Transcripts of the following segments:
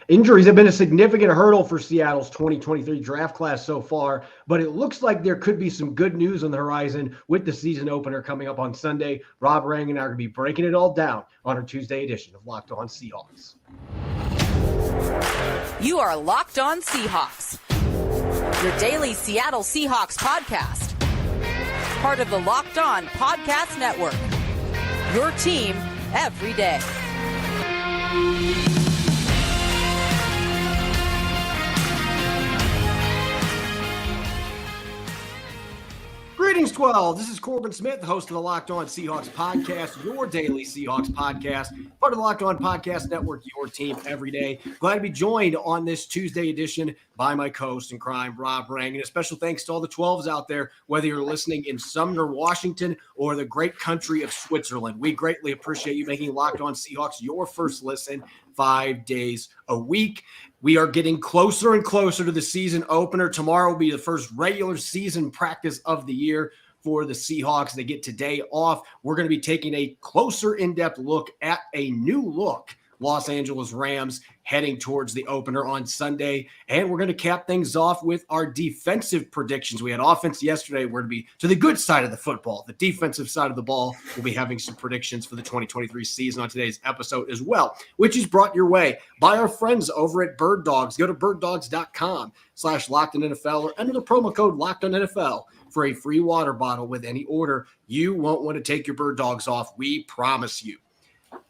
Injuries have been a significant hurdle for Seattle's 2023 draft class so far, but it looks like there could be some good news on the horizon with the season opener coming up on Sunday. Rob Rang and I are going to be breaking it all down on our Tuesday edition of Locked On Seahawks. You are Locked On Seahawks, your daily Seattle Seahawks podcast. Part of the Locked On Podcast Network, your team every day. Greetings, 12. This is Corbin Smith, host of the Locked On Seahawks podcast, your daily Seahawks podcast, part of the Locked On Podcast Network, your team every day. Glad to be joined on this Tuesday edition by my co-host in crime, Rob Rang. And a special thanks to all the 12s out there, whether you're listening in Sumner, Washington, or the great country of Switzerland. We greatly appreciate you making Locked On Seahawks your first listen 5 days a week. We are getting closer and closer to the season opener. Tomorrow will be the first regular season practice of the year for the Seahawks. They get today off. We're going to be taking a closer in-depth look at a new look Los Angeles Rams heading towards the opener on Sunday. And we're going to cap things off with our defensive predictions. We had offense yesterday. We're going to be to the good side of the football. The defensive side of the ball, we'll be having some predictions for the 2023 season on today's episode as well, which is brought your way by our friends over at Bird Dogs. Go to birddogs.com/LockedOnNFL or enter the promo code LockedOnNFL for a free water bottle with any order. You won't want to take your Bird Dogs off. We promise you.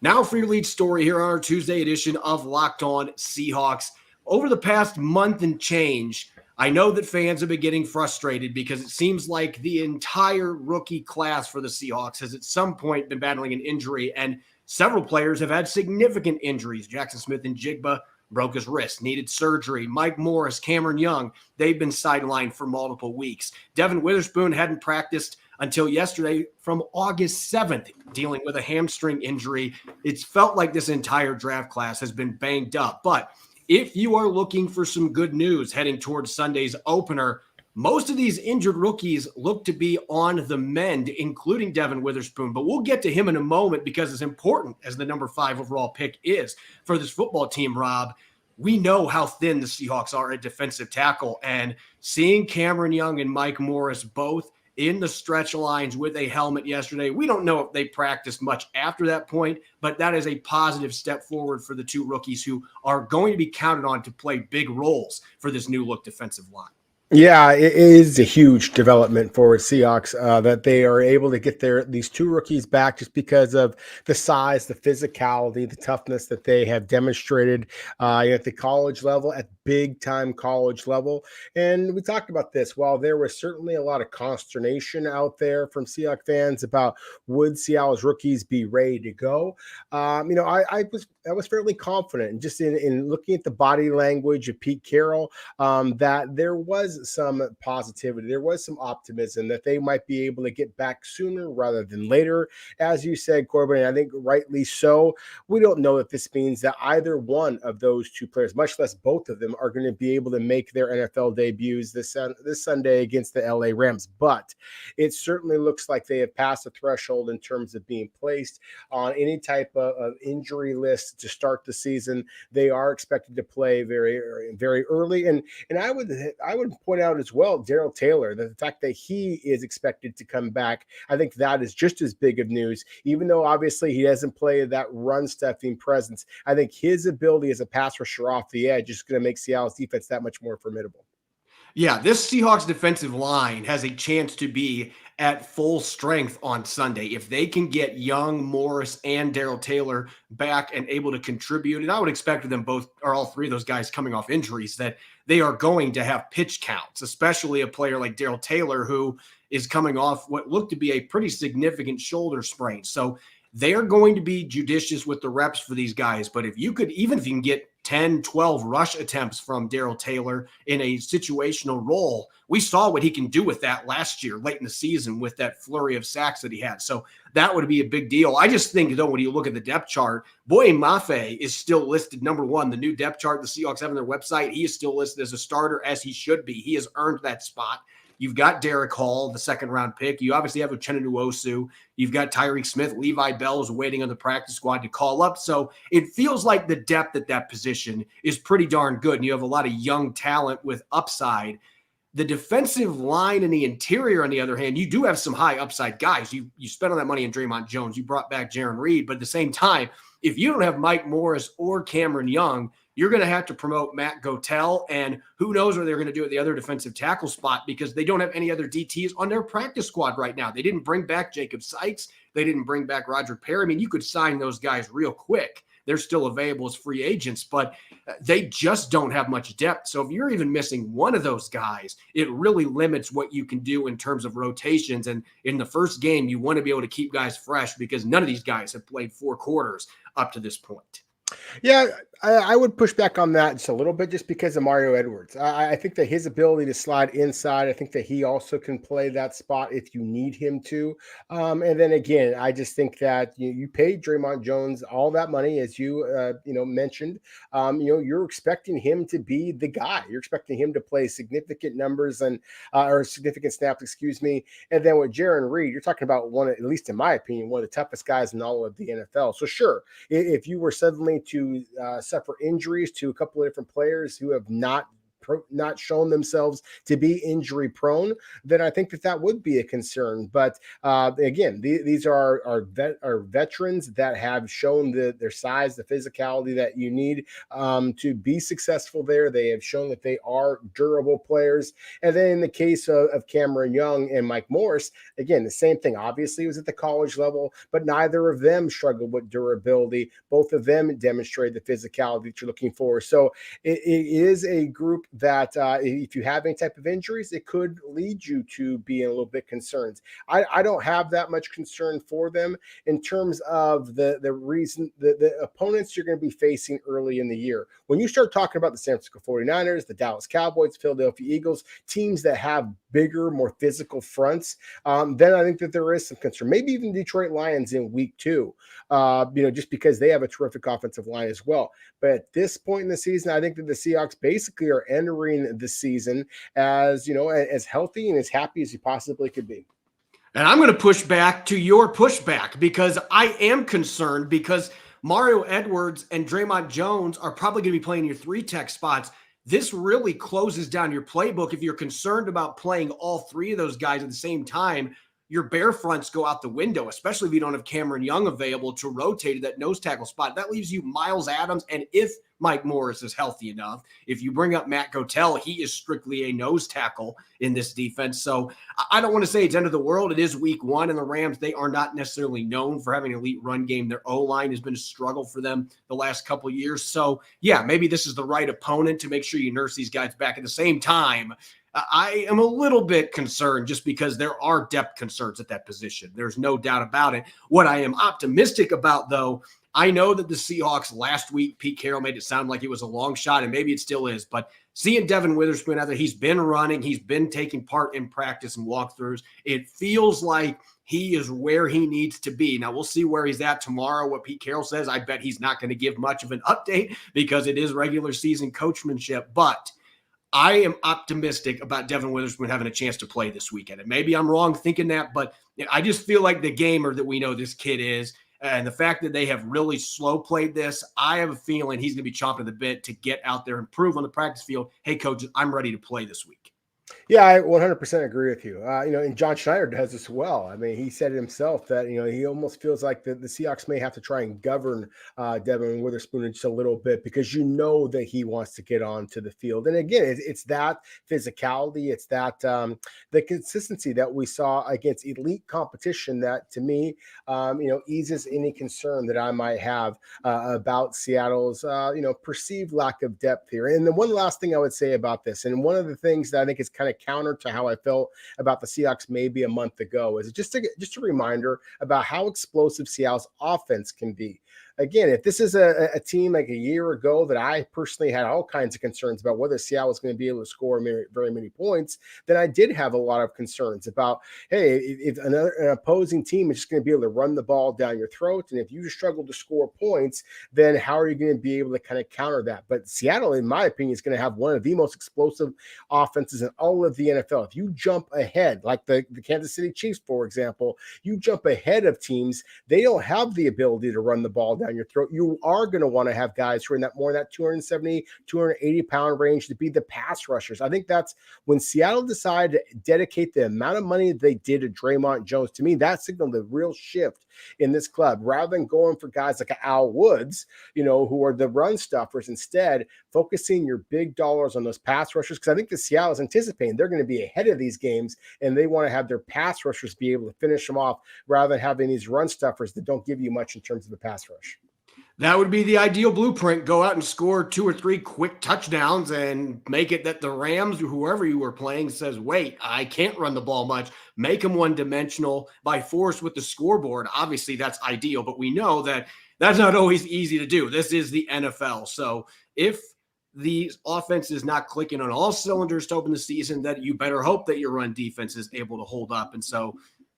Now for your lead story here on our Tuesday edition of Locked On Seahawks. Over the past month and change, I know that fans have been getting frustrated because it seems like the entire rookie class for the Seahawks has at some point been battling an injury, and several players have had significant injuries. Jackson Smith-Njigba broke his wrist, needed surgery. Mike Morris, Cameron Young, they've been sidelined for multiple weeks. Devin Witherspoon hadn't practiced until yesterday from August 7th, dealing with a hamstring injury. It's felt like this entire draft class has been banged up. But if you are looking for some good news heading towards Sunday's opener, most of these injured rookies look to be on the mend, including Devin Witherspoon. But we'll get to him in a moment because as important as the number 5 overall pick is for this football team, Rob, we know how thin the Seahawks are at defensive tackle. And seeing Cameron Young and Mike Morris both in the stretch lines with a helmet yesterday, we don't know if they practiced much after that point, but that is a positive step forward for the two rookies who are going to be counted on to play big roles for this new look defensive line. Yeah, it is a huge development for Seahawks that they are able to get these two rookies back just because of the size, the physicality, the toughness that they have demonstrated at the college level, at big-time college level. And we talked about this. While there was certainly a lot of consternation out there from Seahawks fans about would Seattle's rookies be ready to go, I was fairly confident, and just in looking at the body language of Pete Carroll, that there was some positivity. There was some optimism that they might be able to get back sooner rather than later. As you said, Corbin, and I think rightly so, we don't know if this means that either one of those two players, much less both of them, are going to be able to make their NFL debuts this Sunday against the LA Rams. But it certainly looks like they have passed the threshold in terms of being placed on any type of injury list to start the season. They are expected to play very, very early. And I would point out as well, Darrell Taylor, the fact that he is expected to come back, I think that is just as big of news, even though obviously he doesn't play that run-stuffing presence. I think his ability as a pass rusher off the edge is going to make Seattle's defense that much more formidable. Yeah, this Seahawks defensive line has a chance to be at full strength on Sunday. If they can get Young, Morris, and Darrell Taylor back and able to contribute, and I would expect with them both, or all three of those guys coming off injuries, that they are going to have pitch counts, especially a player like Darrell Taylor, who is coming off what looked to be a pretty significant shoulder sprain. So they are going to be judicious with the reps for these guys. But if you can get 10, 12 rush attempts from Darrell Taylor in a situational role, we saw what he can do with that last year, late in the season, with that flurry of sacks that he had. So that would be a big deal. I just think, though, when you look at the depth chart, Boye Mafe is still listed number one. The new depth chart the Seahawks have on their website, he is still listed as a starter, as he should be. He has earned that spot. You've got Derek Hall, the second-round pick. You obviously have Uchenna Nwosu. You've got Tyreek Smith. Levi Bell is waiting on the practice squad to call up. So it feels like the depth at that position is pretty darn good, and you have a lot of young talent with upside. The defensive line and the interior, on the other hand, you do have some high upside guys. You spent all that money on Draymond Jones. You brought back Jaron Reed. But at the same time, if you don't have Mike Morris or Cameron Young, you're going to have to promote Matt Gotel, and who knows what they're going to do at the other defensive tackle spot because they don't have any other DTs on their practice squad right now. They didn't bring back Jacob Sykes. They didn't bring back Roger Perry. I mean, you could sign those guys real quick. They're still available as free agents, but they just don't have much depth. So if you're even missing one of those guys, it really limits what you can do in terms of rotations. And in the first game, you want to be able to keep guys fresh because none of these guys have played 4 quarters up to this point. Yeah, I would push back on that just a little bit just because of Mario Edwards. I think that his ability to slide inside, I think that he also can play that spot if you need him to. And then again, I just think that you paid Draymond Jones all that money, as you mentioned. You're expecting him to be the guy. You're expecting him to play significant numbers or significant snaps, excuse me. And then with Jaron Reed, you're talking about one, at least in my opinion, one of the toughest guys in all of the NFL. So sure, if you were suddenly to suffer injuries to a couple of different players who have not shown themselves to be injury prone, then I think that would be a concern. But again, these are veterans that have shown their size, the physicality that you need to be successful there. They have shown that they are durable players. And then in the case of Cameron Young and Mike Morris, again, the same thing. Obviously, it was at the college level, but neither of them struggled with durability. Both of them demonstrated the physicality that you're looking for. So it is a group that if you have any type of injuries, it could lead you to being a little bit concerned. I don't have that much concern for them in terms of the reason the opponents you're going to be facing early in the year. When you start talking about the San Francisco 49ers, the Dallas Cowboys, Philadelphia Eagles, teams that have bigger, more physical fronts, then I think that there is some concern. Maybe even Detroit Lions in week 2, just because they have a terrific offensive line as well. But at this point in the season, I think that the Seahawks basically are entering the season as healthy and as happy as you possibly could be. And I'm going to push back to your pushback because I am concerned because Mario Edwards and Draymond Jones are probably going to be playing your 3-tech spots. This really closes down your playbook. If you're concerned about playing all 3 of those guys at the same time, your bear fronts go out the window, especially if you don't have Cameron Young available to rotate that nose tackle spot. That leaves you Miles Adams. And if Mike Morris is healthy enough, if you bring up Matt Gotel, he is strictly a nose tackle in this defense. So I don't want to say it's end of the world. It is week 1, and the Rams, they are not necessarily known for having an elite run game. Their O-line has been a struggle for them the last couple of years. So yeah, maybe this is the right opponent to make sure you nurse these guys back. At the same time, I am a little bit concerned just because there are depth concerns at that position. There's no doubt about it. What I am optimistic about, though, I know that the Seahawks last week, Pete Carroll made it sound like it was a long shot, and maybe it still is, but seeing Devin Witherspoon out there, he's been running, he's been taking part in practice and walkthroughs. It feels like he is where he needs to be. Now, we'll see where he's at tomorrow, what Pete Carroll says. I bet he's not going to give much of an update because it is regular season coachmanship, but I am optimistic about Devin Witherspoon having a chance to play this weekend. And maybe I'm wrong thinking that, but I just feel like the gamer that we know this kid is, and the fact that they have really slow played this, I have a feeling he's going to be chomping at the bit to get out there and prove on the practice field, hey, coach, I'm ready to play this week. Yeah, I 100% agree with you. And John Schneider does as well. I mean, he said it himself that, he almost feels like the Seahawks may have to try and govern Devin Witherspoon just a little bit because that he wants to get onto the field. And again, it's that physicality. It's that the consistency that we saw against elite competition that, to me, eases any concern that I might have about Seattle's, perceived lack of depth here. And the one last thing I would say about this, and one of the things that I think is kind of counter to how I felt about the Seahawks maybe a month ago, is just a reminder about how explosive Seattle's offense can be. again, if this is a team like a year ago that I personally had all kinds of concerns about whether Seattle was going to be able to score very many points, then I did have a lot of concerns about, hey, if an opposing team is just going to be able to run the ball down your throat, and if you struggle to score points, then how are you going to be able to kind of counter that? But Seattle, in my opinion, is going to have one of the most explosive offenses in all of the NFL. If you jump ahead, like the Kansas City Chiefs, for example, you jump ahead of teams, they don't have the ability to run the ball down your throat. You are going to want to have guys who are in that 270, 280 pound range to be the pass rushers. I think that's when Seattle decided to dedicate the amount of money they did to Draymond Jones. To me, that signaled the real shift in this club. Rather than going for guys like Al Woods, who are the run stuffers, instead focusing your big dollars on those pass rushers, because I think the Seattle is anticipating they're going to be ahead of these games, and they want to have their pass rushers be able to finish them off rather than having these run stuffers that don't give you much in terms of the pass rush. That would be the ideal blueprint. Go out and score 2 or 3 quick touchdowns and make it that the Rams or whoever you were playing says, wait, I can't run the ball much. Make them one-dimensional by force with the scoreboard. Obviously, that's ideal, but we know that that's not always easy to do. This is the NFL. So if the offense is not clicking on all cylinders to open the season, that you better hope that your run defense is able to hold up. And so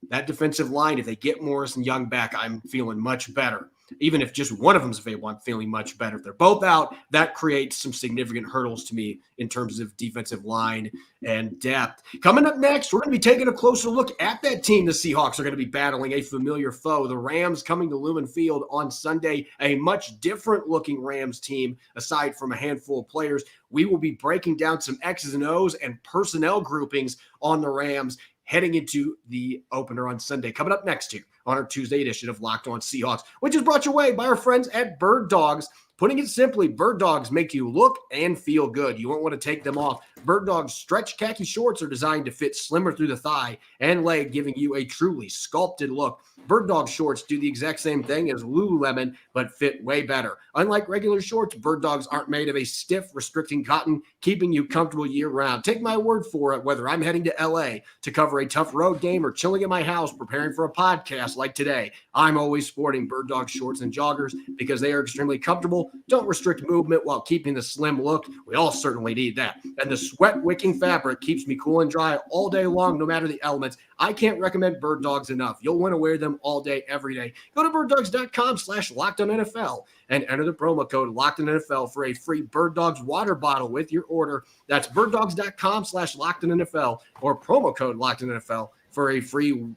that defensive line, if they get Morris and Young back, I'm feeling much better. Even if just one of them is available, I'm feeling much better. If they're both out, that creates some significant hurdles to me in terms of defensive line and depth. Coming up next, we're going to be taking a closer look at that team. The Seahawks are going to be battling a familiar foe. The Rams coming to Lumen Field on Sunday, a much different looking Rams team, aside from a handful of players. We will be breaking down some X's and O's and personnel groupings on the Rams heading into the opener on Sunday. Coming up next here on our Tuesday edition of Locked On Seahawks, which is brought your way by our friends at Bird Dogs. Putting it simply, Bird Dogs make you look and feel good. You won't want to take them off. Bird Dogs stretch khaki shorts are designed to fit slimmer through the thigh and leg, giving you a truly sculpted look. Bird Dog shorts do the exact same thing as Lululemon, but fit way better. Unlike regular shorts, Bird Dogs aren't made of a stiff, restricting cotton, keeping you comfortable year-round. Take my word for it, whether I'm heading to LA to cover a tough road game or chilling in my house preparing for a podcast like today, I'm always sporting Bird Dog shorts and joggers because they are extremely comfortable, don't restrict movement while keeping the slim look. We all certainly need that. And the sweat-wicking fabric keeps me cool and dry all day long, no matter the elements. I can't recommend Bird Dogs enough. You'll want to wear them all day, every day. Go to birddogs.com/LockedOnNFL and enter the promo code LockedOnNFL for a free Bird Dogs water bottle with your order. That's birddogs.com/LockedOnNFL or promo code LockedOnNFL for a free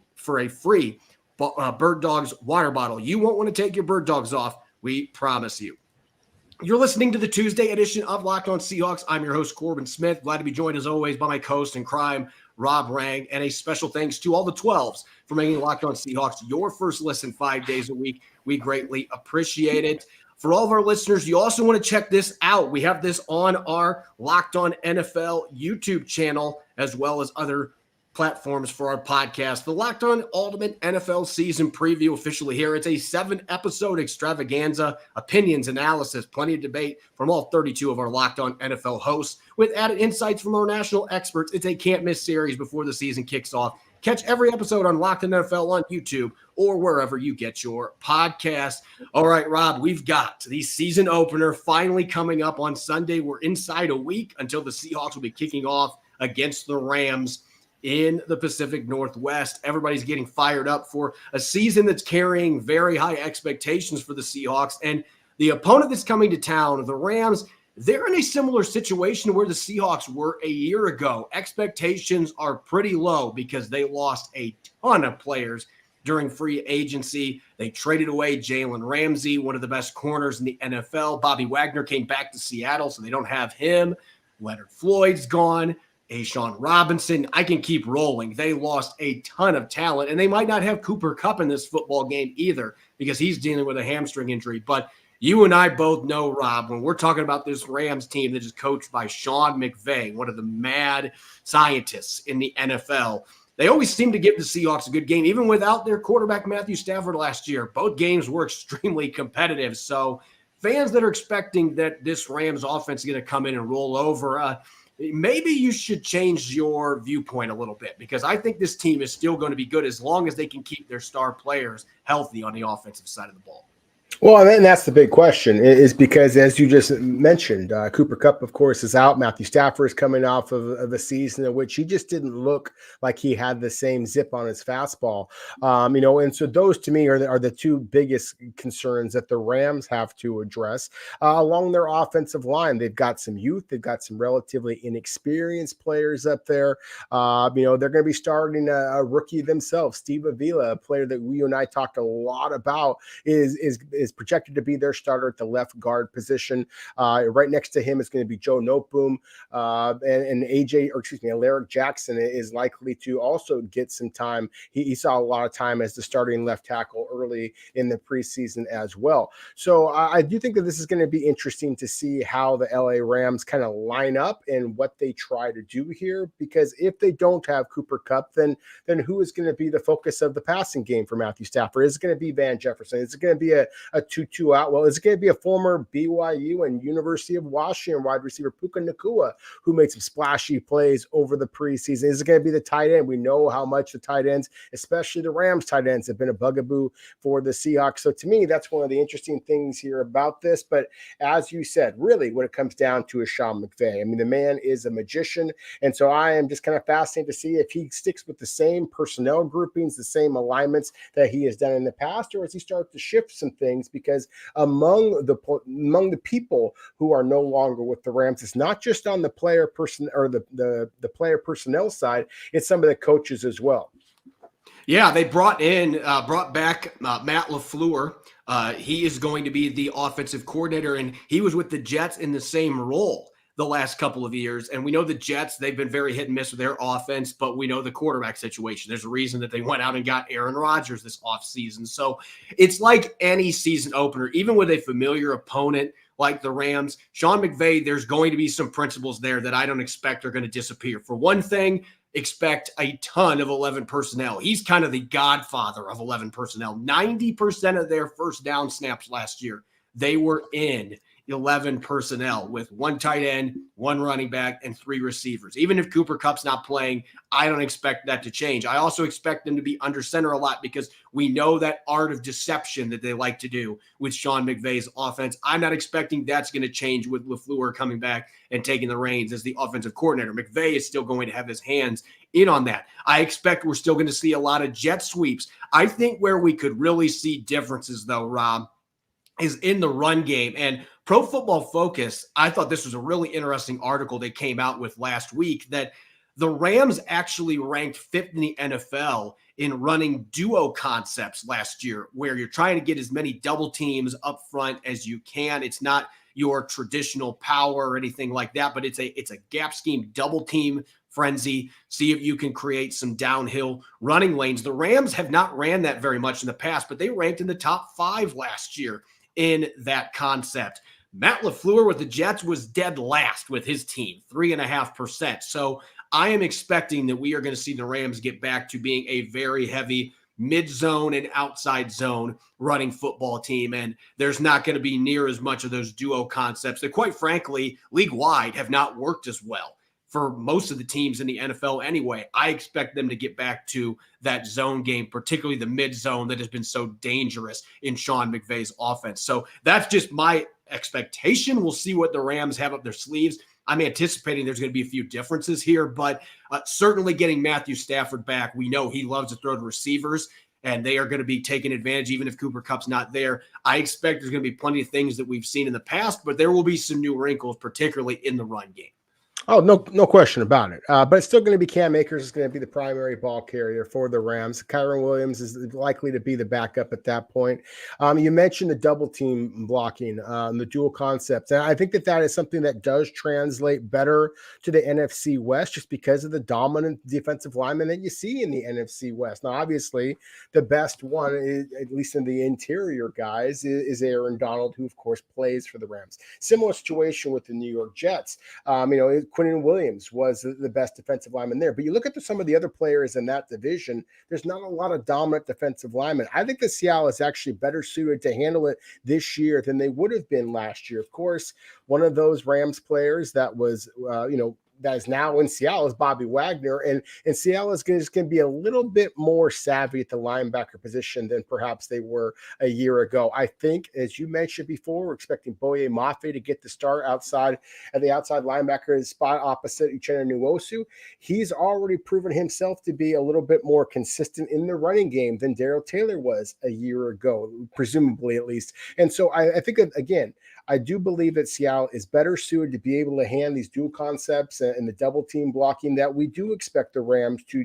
Bird Dogs water bottle. You won't want to take your Bird Dogs off. We promise you. You're listening to the Tuesday edition of Locked On Seahawks. I'm your host, Corbin Smith. Glad to be joined, as always, by my co-host in crime, Rob Rang. And a special thanks to all the 12s for making Locked On Seahawks your first listen 5 days a week. We greatly appreciate it. For all of our listeners, you also want to check this out. We have this on our Locked On NFL YouTube channel, as well as other platforms for our podcast. The Locked On Ultimate NFL Season Preview officially here. It's a 7-episode extravaganza, opinions, analysis, plenty of debate from all 32 of our Locked On NFL hosts with added insights from our national experts. It's a can't-miss series before the season kicks off. Catch every episode on Locked On NFL on YouTube or wherever you get your podcast. All right, Rob, we've got the season opener finally coming up on Sunday. We're inside a week until the Seahawks will be kicking off against the Rams in the Pacific Northwest. Everybody's getting fired up for a season that's carrying very high expectations for the Seahawks. And the opponent that's coming to town, the Rams, they're in a similar situation where the Seahawks were a year ago. Expectations are pretty low because they lost a ton of players during free agency. They traded away Jalen Ramsey, one of the best corners in the NFL. Bobby Wagner came back to Seattle, so they don't have him. Leonard Floyd's gone. A'Shawn Robinson, I can keep rolling. They lost a ton of talent, and they might not have Cooper Kupp in this football game either because he's dealing with a hamstring injury. But you and I both know, Rob, when we're talking about this Rams team that is coached by Sean McVay, one of the mad scientists in the NFL, they always seem to give the Seahawks a good game, even without their quarterback Matthew Stafford last year. Both games were extremely competitive. So fans that are expecting that this Rams offense is going to come in and roll over, maybe you should change your viewpoint a little bit because I think this team is still going to be good as long as they can keep their star players healthy on the offensive side of the ball. Well, and that's the big question is because, as you just mentioned, Cooper Kupp, of course, is out. Matthew Stafford is coming off of a season in which he just didn't look like he had the same zip on his fastball. And so those to me are the two biggest concerns that the Rams have to address along their offensive line. They've got some youth. They've got some relatively inexperienced players up there. They're going to be starting a rookie themselves, Steve Avila, a player that you and I talked a lot about, is projected to be their starter at the left guard position. Right next to him is going to be Joe Noteboom, and Alaric Jackson is likely to also get some time. He saw a lot of time as the starting left tackle early in the preseason as well. So I do think that this is going to be interesting to see how the LA Rams kind of line up and what they try to do here, because if they don't have Cooper Kupp, then who is going to be the focus of the passing game for Matthew Stafford? Is it going to be Van Jefferson? Is it going to be a Tutu Atwell? Is it going to be a former BYU and University of Washington wide receiver Puka Nacua, who made some splashy plays over the preseason? Is it going to be the tight end? We know how much the tight ends, especially the Rams tight ends, have been a bugaboo for the Seahawks. So to me, that's one of the interesting things here about this. But as you said, really what it comes down to is Sean McVay. I mean, the man is a magician. And so I am just kind of fascinated to see if he sticks with the same personnel groupings, the same alignments that he has done in the past, or as he starts to shift some things, because among the people who are no longer with the Rams, it's not just on the player person or the player personnel side, it's some of the coaches as well. Yeah, they brought back Matt LaFleur. He is going to be the offensive coordinator, and he was with the Jets in the same role the last couple of years. And we know the Jets, they've been very hit and miss with their offense, but we know the quarterback situation. There's a reason that they went out and got Aaron Rodgers this offseason. So it's like any season opener, even with a familiar opponent like the Rams, Sean McVay, there's going to be some principles there that I don't expect are going to disappear. For one thing, expect a ton of 11 personnel. He's kind of the godfather of 11 personnel. 90% of their first down snaps last year, they were in 11 personnel with one tight end, one running back, and three receivers. Even if Cooper Kupp's not playing, I don't expect that to change. I also expect them to be under center a lot because we know that art of deception that they like to do with Sean McVay's offense. I'm not expecting that's going to change with LaFleur coming back and taking the reins as the offensive coordinator. McVay is still going to have his hands in on that. I expect we're still going to see a lot of jet sweeps. I think where we could really see differences, though, Rob, is in the run game. And Pro Football Focus, I thought this was a really interesting article they came out with last week, that the Rams actually ranked fifth in the NFL in running duo concepts last year, where you're trying to get as many double teams up front as you can. It's not your traditional power or anything like that, but it's a gap scheme, double team frenzy. See if you can create some downhill running lanes. The Rams have not ran that very much in the past, but they ranked in the top 5 last year in that concept. Matt LaFleur with the Jets was dead last with his team, 3.5%. So I am expecting that we are going to see the Rams get back to being a very heavy mid-zone and outside zone running football team. And there's not going to be near as much of those duo concepts that, quite frankly, league-wide have not worked as well for most of the teams in the NFL anyway. I expect them to get back to that zone game, particularly the mid zone that has been so dangerous in Sean McVay's offense. So that's just my expectation. We'll see what the Rams have up their sleeves. I'm anticipating there's going to be a few differences here, but certainly getting Matthew Stafford back. We know he loves to throw to receivers, and they are going to be taking advantage even if Cooper Kupp's not there. I expect there's going to be plenty of things that we've seen in the past, but there will be some new wrinkles, particularly in the run game. Oh, no question about it. But it's still going to be Cam Akers is going to be the primary ball carrier for the Rams. Kyron Williams is likely to be the backup at that point. You mentioned the double team blocking, the dual concepts. And I think that is something that does translate better to the NFC West just because of the dominant defensive linemen that you see in the NFC West. Now, obviously, the best one, is, at least in the interior guys, is Aaron Donald, who, of course, plays for the Rams. Similar situation with the New York Jets. Quinnen Williams was the best defensive lineman there. But you look at some of the other players in that division, there's not a lot of dominant defensive linemen. I think the Seattle is actually better suited to handle it this year than they would have been last year. Of course, one of those Rams players that was, that is now in Seattle is Bobby Wagner, and Seattle is just going to be a little bit more savvy at the linebacker position than perhaps they were a year ago. I think, as you mentioned before, we're expecting Boye Mafe to get the start outside at the outside linebacker spot opposite Uchenna Nwosu. He's already proven himself to be a little bit more consistent in the running game than Darrell Taylor was a year ago, presumably at least. And so I think that, again, I do believe that Seattle is better suited to be able to hand these dual concepts and the double team blocking that we do expect the Rams to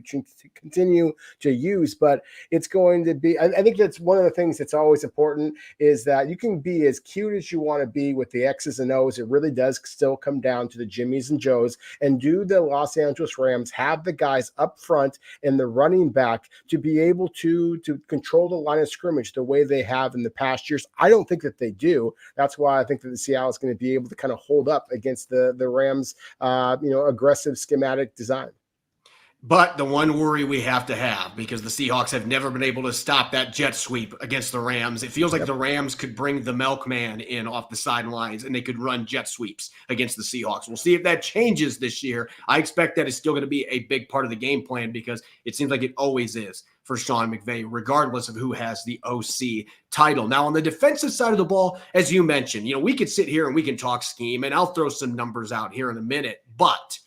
continue to use. But it's going to be, I think that's one of the things that's always important, is that you can be as cute as you want to be with the X's and O's. It really does still come down to the Jimmies and Joes. And do the Los Angeles Rams have the guys up front and the running back to be able to control the line of scrimmage the way they have in the past years? I don't think that they do. That's why I think that the Seattle is going to be able to kind of hold up against the Rams, aggressive schematic design. But the one worry we have to have, because the Seahawks have never been able to stop that jet sweep against the Rams. It feels like the Rams could bring the milkman in off the sidelines and they could run jet sweeps against the Seahawks. We'll see if that changes this year. I expect that is still going to be a big part of the game plan, because it seems like it always is for Sean McVay, regardless of who has the OC title. Now, on the defensive side of the ball, as you mentioned, we could sit here and we can talk scheme, and I'll throw some numbers out here in a minute, but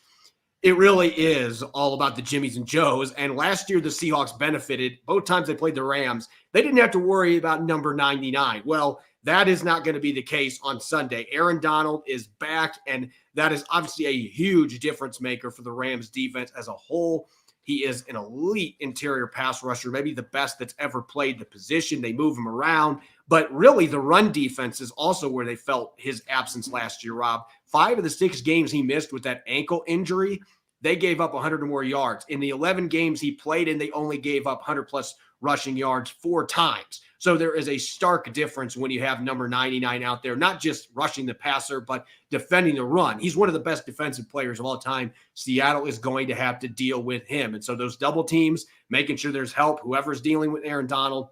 it really is all about the Jimmies and Joes. And last year, the Seahawks benefited. Both times they played the Rams, they didn't have to worry about number 99. Well, that is not going to be the case on Sunday. Aaron Donald is back, and that is obviously a huge difference maker for the Rams defense as a whole. He is an elite interior pass rusher, maybe the best that's ever played the position. They move him around, but really the run defense is also where they felt his absence last year, Rob. 5 of the 6 games he missed with that ankle injury, they gave up 100 or more yards. In the 11 games he played in, they only gave up 100-plus rushing yards 4 times. So there is a stark difference when you have number 99 out there, not just rushing the passer, but defending the run. He's one of the best defensive players of all time. Seattle is going to have to deal with him. And so those double teams, making sure there's help, whoever's dealing with Aaron Donald,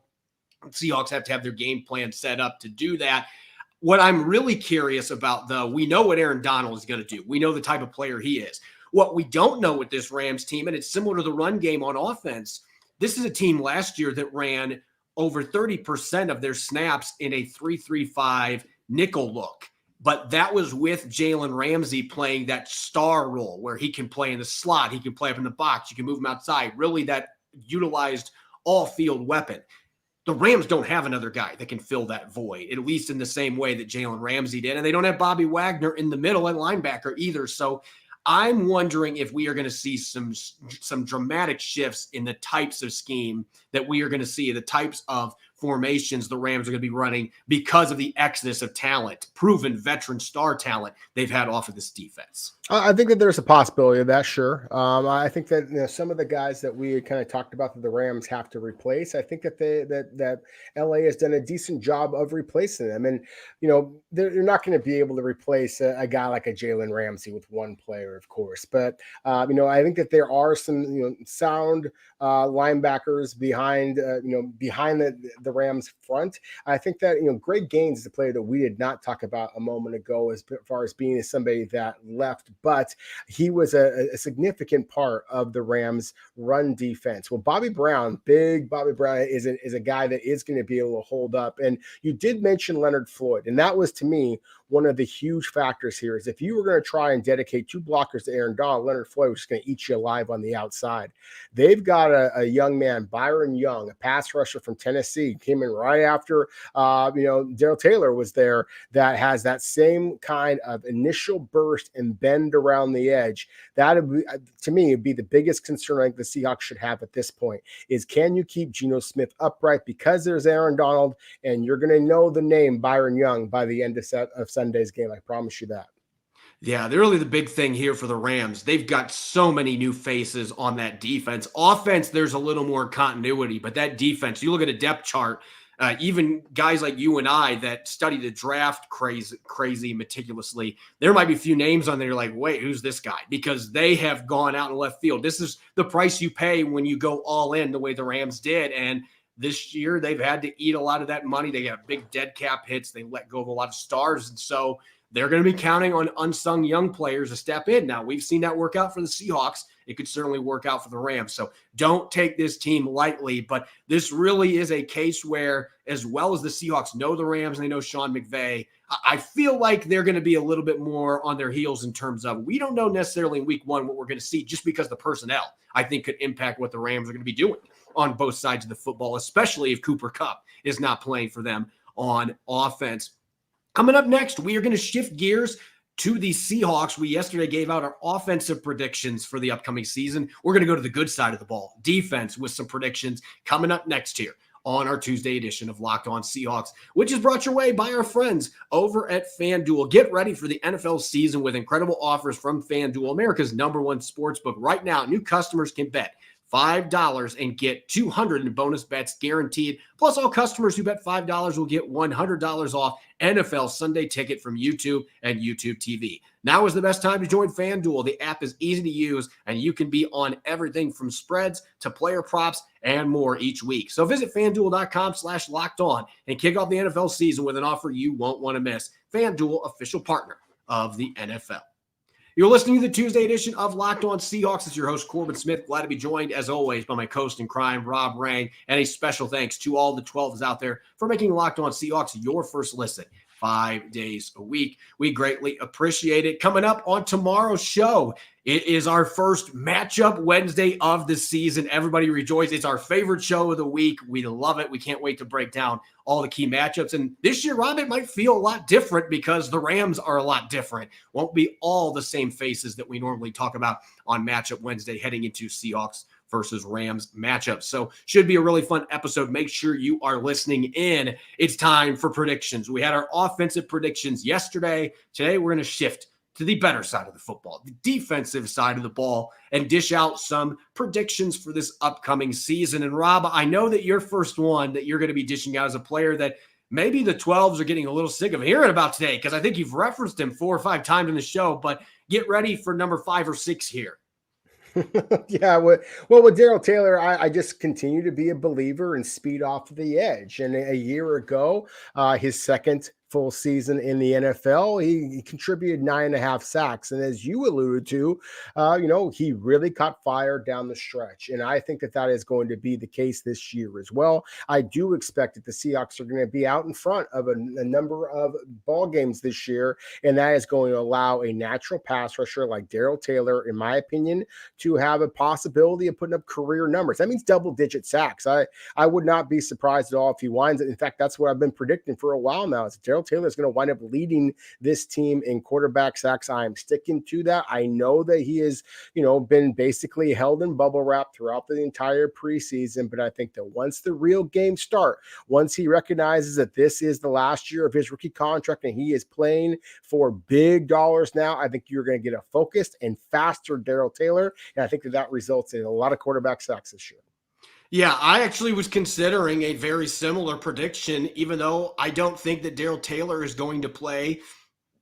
Seahawks have to have their game plan set up to do that. What I'm really curious about, though, we know what Aaron Donald is going to do. We know the type of player he is. What we don't know with this Rams team, and it's similar to the run game on offense, this is a team last year that ran over 30% of their snaps in a 3-3-5 nickel look. But that was with Jalen Ramsey playing that star role where he can play in the slot, he can play up in the box, you can move him outside. Really, that utilized all-field weapon. The Rams don't have another guy that can fill that void, at least in the same way that Jalen Ramsey did. And they don't have Bobby Wagner in the middle at linebacker either. So I'm wondering if we are going to see some dramatic shifts in the types of scheme that we are going to see, the types of formations the Rams are going to be running because of the exodus of talent, proven veteran star talent they've had off of this defense. I think that there's a possibility of that, sure. I think that some of the guys that we kind of talked about that the Rams have to replace, I think that that LA has done a decent job of replacing them. And, they're not going to be able to replace a guy like a Jalen Ramsey with one player, of course. But, I think that there are some, sound linebackers behind the Rams front. I think that, Greg Gaines is a player that we did not talk about a moment ago as far as being somebody that left, but he was a significant part of the Rams run defense. Well, big Bobby Brown is a guy that is going to be able to hold up. And you did mention Leonard Floyd, and that was, to me, one of the huge factors here is if you were going to try and dedicate 2 blockers to Aaron Donald, Leonard Floyd was just going to eat you alive on the outside. They've got a young man, Byron Young, a pass rusher from Tennessee, came in right after, Darrell Taylor was there, that has that same kind of initial burst and bend around the edge. That, to me, would be the biggest concern I think the Seahawks should have at this point is, can you keep Geno Smith upright because there's Aaron Donald, and you're going to know the name Byron Young by the end of Sunday's game. I promise you that. Yeah, they're really the big thing here for the Rams. They've got so many new faces on that defense. Offense, there's a little more continuity, but that defense, you look at a depth chart, even guys like you and I that study the draft crazy meticulously, there might be a few names on there like, wait, who's this guy? Because they have gone out in left field. This is the price you pay when you go all in the way the Rams did. And this year, they've had to eat a lot of that money. They got big dead cap hits. They let go of a lot of stars. And so they're going to be counting on unsung young players to step in. Now, we've seen that work out for the Seahawks. It could certainly work out for the Rams. So don't take this team lightly, but this really is a case where, as well as the Seahawks know the Rams and they know Sean McVay, I feel like they're going to be a little bit more on their heels in terms of, we don't know necessarily in week one what we're going to see, just because the personnel, I think, could impact what the Rams are going to be doing on both sides of the football, especially if Cooper Kupp is not playing for them on offense. Coming up next, we are going to shift gears to the Seahawks. We yesterday gave out our offensive predictions for the upcoming season. We're going to go to the good side of the ball, defense, with some predictions coming up next here on our Tuesday edition of Locked On Seahawks, which is brought your way by our friends over at FanDuel. Get ready for the NFL season with incredible offers from FanDuel, America's #1 sportsbook. Right now, new customers can bet $5 and get $200 in bonus bets guaranteed. Plus, all customers who bet $5 will get $100 off NFL Sunday Ticket from YouTube and YouTube TV. Now is the best time to join FanDuel. The app is easy to use, and you can be on everything from spreads to player props and more each week. So visit FanDuel.com/lockedon and kick off the NFL season with an offer you won't want to miss. FanDuel, official partner of the NFL. You're listening to the Tuesday edition of Locked On Seahawks. It's your host, Corbin Smith. Glad to be joined, as always, by my co-host in crime, Rob Rang. And a special thanks to all the 12s out there for making Locked On Seahawks your first listen 5 days a week. We greatly appreciate it. Coming up on tomorrow's show, it is our first matchup Wednesday of the season. Everybody rejoice. It's our favorite show of the week. We love it. We can't wait to break down all the key matchups. And this year, Rob, it might feel a lot different because the Rams are a lot different. Won't be all the same faces that we normally talk about on Matchup Wednesday heading into Seahawks versus Rams matchup. So should be a really fun episode. Make sure you are listening in. It's time for predictions. We had our offensive predictions yesterday. Today, we're going to shift to the better side of the football, the defensive side of the ball, and dish out some predictions for this upcoming season. And Rob, I know that your first one that you're going to be dishing out is a player that maybe the 12s are getting a little sick of hearing about today, because I think you've referenced him 4 or 5 times in the show, but get ready for number 5 or 6 here. Yeah, well, with Darrell Taylor, I just continue to be a believer in speed off the edge. And a year ago, his second full season in the NFL, he contributed 9.5 sacks. And as you alluded to, he really caught fire down the stretch. And I think that is going to be the case this year as well. I do expect that the Seahawks are going to be out in front of a number of ball games this year. And that is going to allow a natural pass rusher like Darrell Taylor, in my opinion, to have a possibility of putting up career numbers. That means double-digit sacks. I would not be surprised at all if he winds it. In fact, that's what I've been predicting for a while now. Is Darrell Taylor is going to wind up leading this team in quarterback sacks. I am sticking to that. I know that he has, been basically held in bubble wrap throughout the entire preseason, but I think that once the real games start, once he recognizes that this is the last year of his rookie contract and he is playing for big dollars now, I think you're going to get a focused and faster Darrell Taylor, and I think that results in a lot of quarterback sacks this year. Yeah, I actually was considering a very similar prediction, even though I don't think that Darrell Taylor is going to play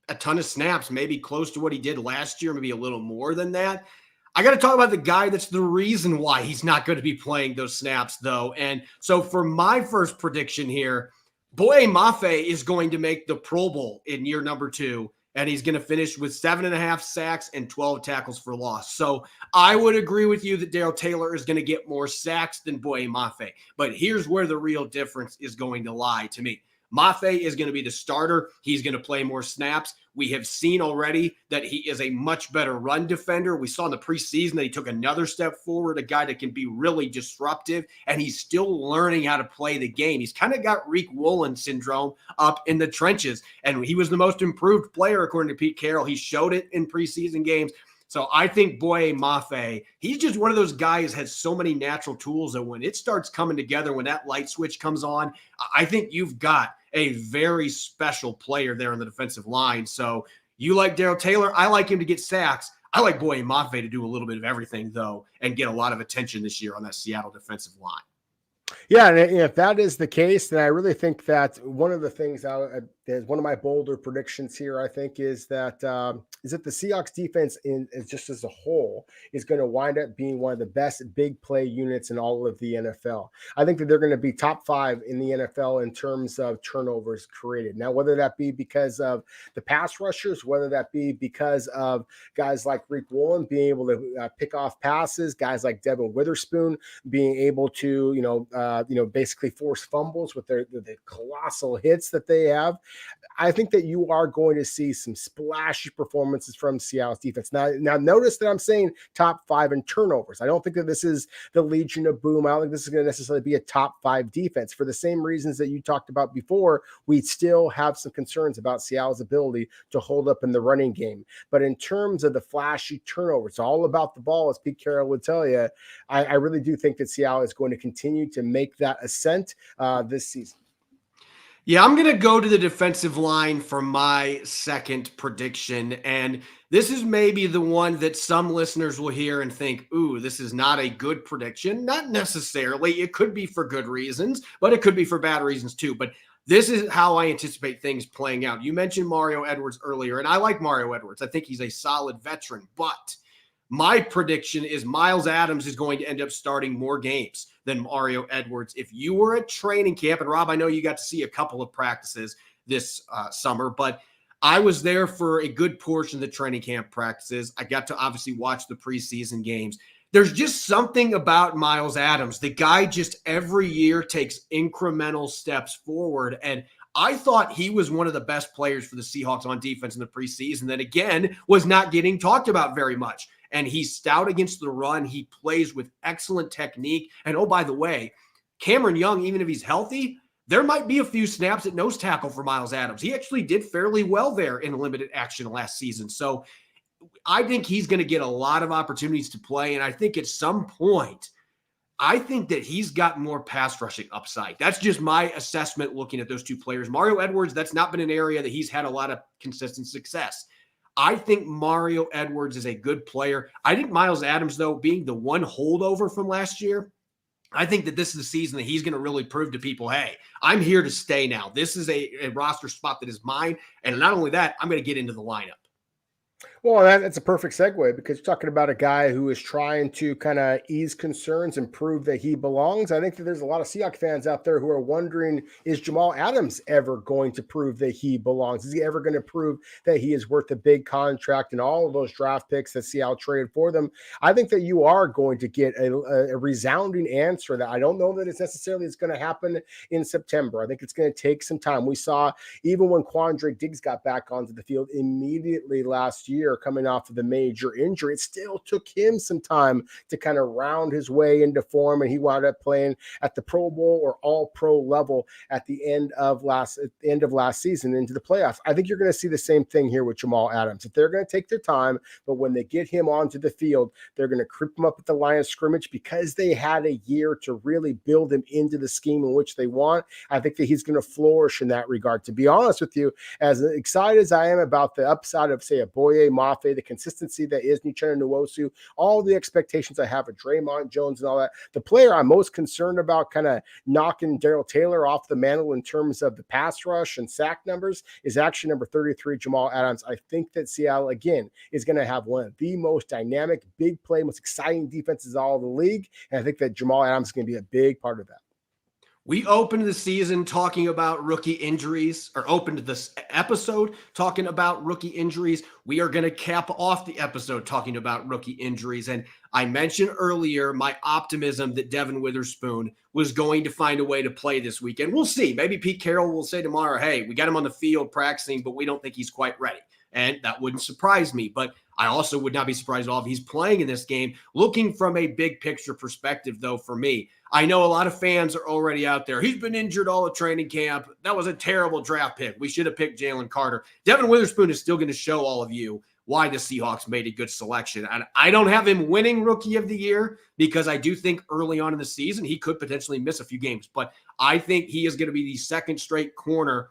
a ton of snaps, maybe close to what he did last year, maybe a little more than that. I got to talk about the guy that's the reason why he's not going to be playing those snaps, though. And so for my first prediction here, Boye Mafe is going to make the Pro Bowl in year number 2. And he's going to finish with 7.5 sacks and 12 tackles for loss. So I would agree with you that Darrell Taylor is going to get more sacks than Boye Mafe. But here's where the real difference is going to lie to me. Mafe is going to be the starter. He's going to play more snaps. We have seen already that he is a much better run defender. We saw in the preseason that he took another step forward, a guy that can be really disruptive, and he's still learning how to play the game. He's kind of got Reek Woolen syndrome up in the trenches, and he was the most improved player, according to Pete Carroll. He showed it in preseason games. So I think Boye Mafe, he's just one of those guys has so many natural tools that when it starts coming together, when that light switch comes on, I think you've got a very special player there on the defensive line. So you like Darrell Taylor. I like him to get sacks. I like Boye Mafe to do a little bit of everything, though, and get a lot of attention this year on that Seattle defensive line. Yeah, and if that is the case, then I really think that one of the things there's one of my bolder predictions here, I think, is that the Seahawks defense just as a whole is going to wind up being one of the best big play units in all of the NFL. I think that they're going to be top 5 in the NFL in terms of turnovers created. Now, whether that be because of the pass rushers, whether that be because of guys like Rick Woolen being able to pick off passes, guys like Devin Witherspoon being able to, basically force fumbles with the colossal hits that they have. I think that you are going to see some splashy performances from Seattle's defense. Now notice that I'm saying top 5 in turnovers. I don't think that this is the Legion of Boom. I don't think this is going to necessarily be a top 5 defense. For the same reasons that you talked about before, we still have some concerns about Seattle's ability to hold up in the running game. But in terms of the flashy turnovers, it's all about the ball, as Pete Carroll would tell you. I really do think that Seattle is going to continue to make that ascent this season. Yeah, I'm going to go to the defensive line for my second prediction. And this is maybe the one that some listeners will hear and think, ooh, this is not a good prediction. Not necessarily. It could be for good reasons, but it could be for bad reasons too. But this is how I anticipate things playing out. You mentioned Mario Edwards earlier, and I like Mario Edwards. I think he's a solid veteran, but my prediction is Myles Adams is going to end up starting more games than Mario Edwards. If you were at training camp, and Rob, I know you got to see a couple of practices this summer, but I was there for a good portion of the training camp practices. I got to obviously watch the preseason games. There's just something about Myles Adams. The guy just every year takes incremental steps forward, and I thought he was one of the best players for the Seahawks on defense in the preseason that, again, was not getting talked about very much. And he's stout against the run. He plays with excellent technique. And, oh, by the way, Cameron Young, even if he's healthy, there might be a few snaps at nose tackle for Myles Adams. He actually did fairly well there in limited action last season. So I think he's going to get a lot of opportunities to play. And I think at some point, I think that he's got more pass rushing upside. That's just my assessment looking at those two players. Mario Edwards, that's not been an area that he's had a lot of consistent success. I think Mario Edwards is a good player. I think Myles Adams, though, being the one holdover from last year, I think that this is the season that he's going to really prove to people, hey, I'm here to stay now. This is a roster spot that is mine. And not only that, I'm going to get into the lineup. Well, that's a perfect segue because you're talking about a guy who is trying to kind of ease concerns and prove that he belongs. I think that there's a lot of Seahawks fans out there who are wondering, is Jamal Adams ever going to prove that he belongs? Is he ever going to prove that he is worth a big contract and all of those draft picks that Seattle traded for them? I think that you are going to get a resounding answer that I don't know that it's necessarily going to happen in September. I think it's going to take some time. We saw even when Quandre Diggs got back onto the field immediately last year, coming off of the major injury, it still took him some time to kind of round his way into form, and he wound up playing at the Pro Bowl or All Pro level at the end of last season into the playoffs. I think you're going to see the same thing here with Jamal Adams. If they're going to take their time, but when they get him onto the field, they're going to creep him up at the line of scrimmage because they had a year to really build him into the scheme in which they want. I think that he's going to flourish in that regard. To be honest with you, as excited as I am about the upside of, say, a Boye Mafe, the consistency that is Uchenna Nwosu, all the expectations I have of Draymond Jones and all that, the player I'm most concerned about kind of knocking Darrell Taylor off the mantle in terms of the pass rush and sack numbers is actually number 33, Jamal Adams. I think that Seattle, again, is going to have one of the most dynamic, big play, most exciting defenses in all of the league, and I think that Jamal Adams is going to be a big part of that. We opened the season talking about rookie injuries, or opened this episode talking about rookie injuries. We are going to cap off the episode talking about rookie injuries. And I mentioned earlier my optimism that Devin Witherspoon was going to find a way to play this weekend. We'll see. Maybe Pete Carroll will say tomorrow, hey, we got him on the field practicing, but we don't think he's quite ready. And that wouldn't surprise me. But I also would not be surprised at all if he's playing in this game. Looking from a big picture perspective, though, for me, I know a lot of fans are already out there. He's been injured all of training camp. That was a terrible draft pick. We should have picked Jalen Carter. Devin Witherspoon is still going to show all of you why the Seahawks made a good selection. And I don't have him winning Rookie of the Year because I do think early on in the season he could potentially miss a few games. But I think he is going to be the second straight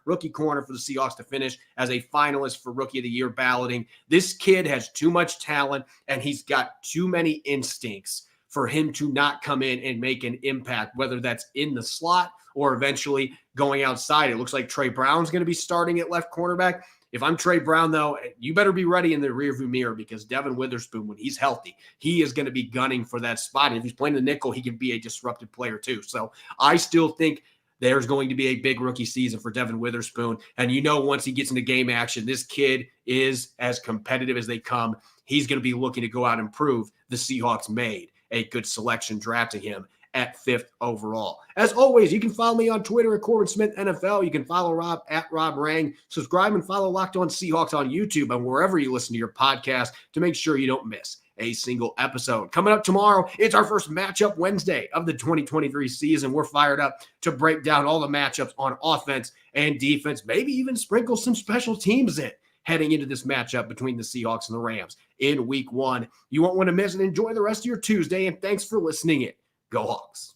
rookie corner for the Seahawks to finish as a finalist for Rookie of the Year balloting. This kid has too much talent, and he's got too many instincts for him to not come in and make an impact, whether that's in the slot or eventually going outside. It looks like Trey Brown's going to be starting at left cornerback. If I'm Trey Brown, though, you better be ready in the rearview mirror because Devin Witherspoon, when he's healthy, he is going to be gunning for that spot. And if he's playing the nickel, he can be a disruptive player too. So I still think there's going to be a big rookie season for Devin Witherspoon. And once he gets into game action, this kid is as competitive as they come. He's going to be looking to go out and prove the Seahawks made a good selection drafting him at 5th overall. As always, you can follow me on Twitter at Corbin Smith NFL. You can follow Rob at Rob Rang. Subscribe and follow Locked On Seahawks on YouTube and wherever you listen to your podcast to make sure you don't miss a single episode. Coming up tomorrow, it's our first matchup Wednesday of the 2023 season. We're fired up to break down all the matchups on offense and defense, maybe even sprinkle some special teams in heading into this matchup between the Seahawks and the Rams in week 1. You won't want to miss it. Enjoy the rest of your Tuesday, and thanks for listening in. Go Hawks.